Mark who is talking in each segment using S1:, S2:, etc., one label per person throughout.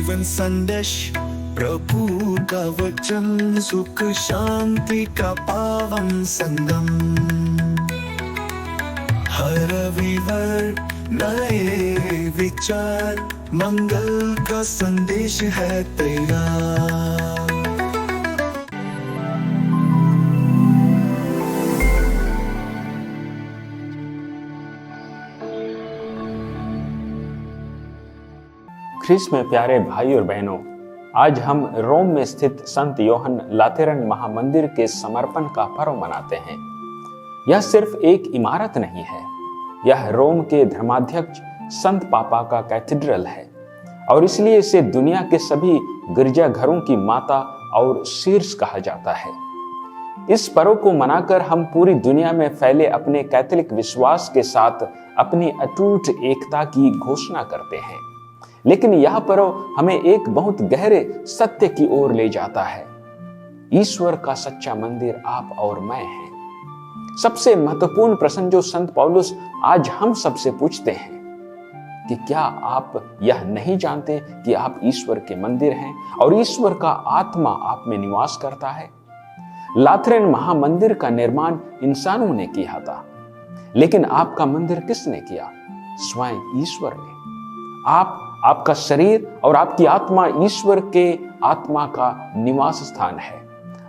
S1: जीवन संदेश, प्रभु का वचन, सुख शांति का पावन संगम। हर रविवार नए विचार, मंगल का संदेश है तैयार।
S2: ख्रीस्त में प्यारे भाई और बहनों, आज हम रोम में स्थित संत योहन लातेरन महामंदिर के समर्पण का पर्व मनाते हैं। यह सिर्फ एक इमारत नहीं है, यह रोम के धर्माध्यक्ष संत पापा का कैथेड्रल है और इसलिए इसे दुनिया के सभी गिरजाघरों की माता और शीर्ष कहा जाता है। इस पर्व को मनाकर हम पूरी दुनिया में फैले अपने कैथोलिक विश्वास के साथ अपनी अटूट एकता की घोषणा करते हैं। लेकिन यह पर्व हमें एक बहुत गहरे सत्य की ओर ले जाता है। ईश्वर का सच्चा मंदिर आप और मैं हैं। सबसे महत्वपूर्ण प्रश्न जो संत पौलुस आज हम सबसे पूछते हैं कि क्या आप यह नहीं जानते कि आप ईश्वर के मंदिर हैं और ईश्वर का आत्मा आप में निवास करता है। लातेरन महामंदिर का निर्माण इंसानों ने किया था, लेकिन आपका मंदिर किसने किया? स्वयं ईश्वर ने। आपका शरीर और आपकी आत्मा ईश्वर के आत्मा का निवास स्थान है।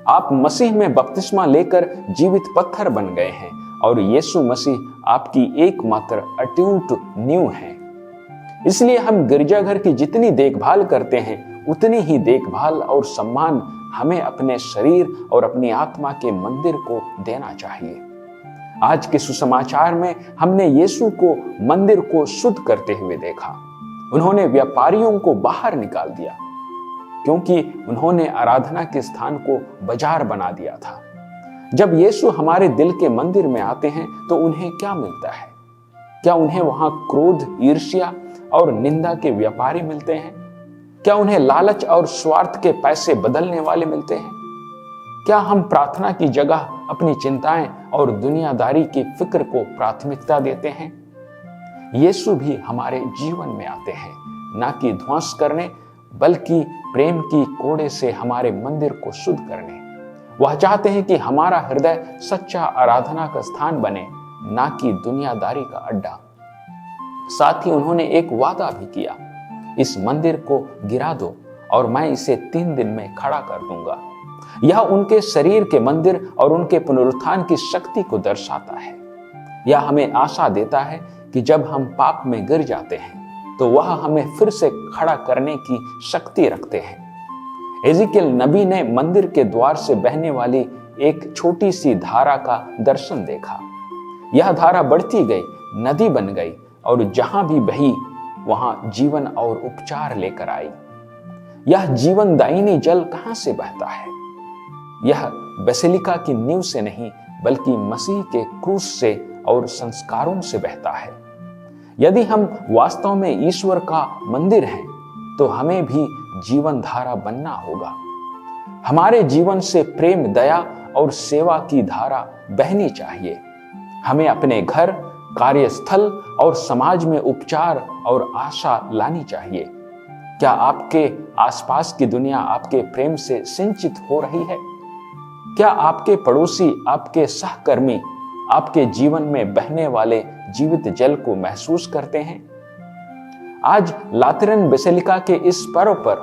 S2: आप मसीह में बपतिस्मा लेकर जीवित पत्थर बन गए हैं और यीशु मसीह आपकी एकमात्र अटूट नींव है। इसलिए हम गिरजाघर की जितनी देखभाल करते हैं, उतनी ही देखभाल और सम्मान हमें अपने शरीर और अपनी आत्मा के मंदिर को देना चाहिए। आज के सुसमाचार में हमने यीशु को मंदिर को शुद्ध करते हुए देखा। उन्होंने व्यापारियों को बाहर निकाल दिया क्योंकि उन्होंने आराधना के स्थान को बाजार बना दिया था। जब यीशु हमारे दिल के मंदिर में आते हैं तो उन्हें क्या मिलता है? क्या उन्हें वहां क्रोध, ईर्ष्या और निंदा के व्यापारी मिलते हैं? क्या उन्हें लालच और स्वार्थ के पैसे बदलने वाले मिलते हैं? क्या हम प्रार्थना की जगह अपनी चिंताएं और दुनियादारी की फिक्र को प्राथमिकता देते हैं? यीशु भी हमारे जीवन में आते हैं, ना कि ध्वंस करने, बल्कि प्रेम की कोड़े से हमारे मंदिर को शुद्ध करने। वह चाहते हैं कि हमारा हृदय सच्चा आराधना का स्थान बने, ना कि दुनियादारी का अड्डा। साथ ही उन्होंने एक वादा भी किया, इस मंदिर को गिरा दो और मैं इसे 3 दिन में खड़ा कर दूंगा। यह उनके शरीर के मंदिर और उनके पुनरुत्थान की शक्ति को दर्शाता है। यह हमें आशा देता है कि जब हम पाप में गिर जाते हैं तो वह हमें फिर से खड़ा करने की शक्ति रखते हैं। एजिकियल नबी ने मंदिर के द्वार से बहने वाली एक छोटी सी धारा का दर्शन देखा। यह धारा बढ़ती गई, नदी बन गई और जहां भी बही वहां जीवन और उपचार लेकर आई। यह जीवनदायिनी जल कहां से बहता है? यह बेसिलिका की नींव से नहीं, बल्कि मसीह के क्रूस से और संस्कारों से बहता है। यदि हम वास्तव में ईश्वर का मंदिर हैं, तो हमें भी जीवन धारा बनना होगा। हमारे जीवन से प्रेम, दया और सेवा की धारा बहनी चाहिए। हमें अपने घर, कार्यस्थल और समाज में उपचार और आशा लानी चाहिए। क्या आपके आसपास की दुनिया आपके प्रेम से सिंचित हो रही है? क्या आपके पड़ोसी, आपके सहकर्मी आपके जीवन में बहने वाले जीवित जल को महसूस करते हैं? आज लातेरन बेसिलिका के इस पर्व पर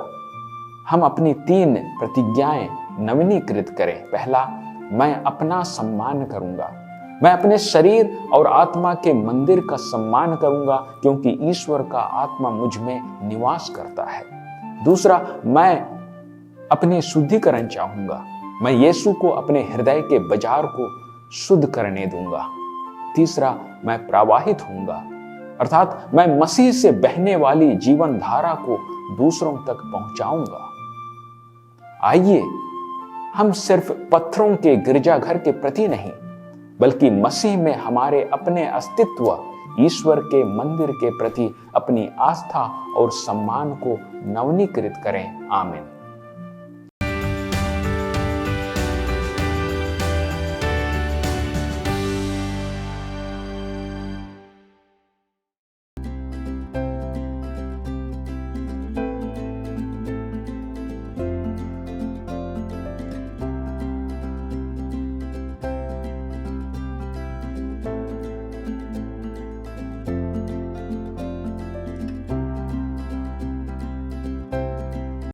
S2: हम अपनी 3 प्रतिज्ञाएं नवीनीकृत करें। पहला, मैं अपना सम्मान करूंगा। मैं अपने शरीर और आत्मा के मंदिर का सम्मान करूंगा क्योंकि ईश्वर का आत्मा मुझ में निवास करता है। दूसरा, मैं अपनी शुद्धिकरण चाहूंगा। मैं यीशु को अपने हृदय के बाजार को शुद्ध करने दूंगा। तीसरा, मैं प्रवाहित होऊंगा, अर्थात मैं मसीह से बहने वाली जीवन धारा को दूसरों तक पहुंचाऊंगा। आइए हम सिर्फ पत्थरों के गिरजाघर के प्रति नहीं, बल्कि मसीह में हमारे अपने अस्तित्व, ईश्वर के मंदिर के प्रति अपनी आस्था और सम्मान को नवीनीकृत करें। आमीन।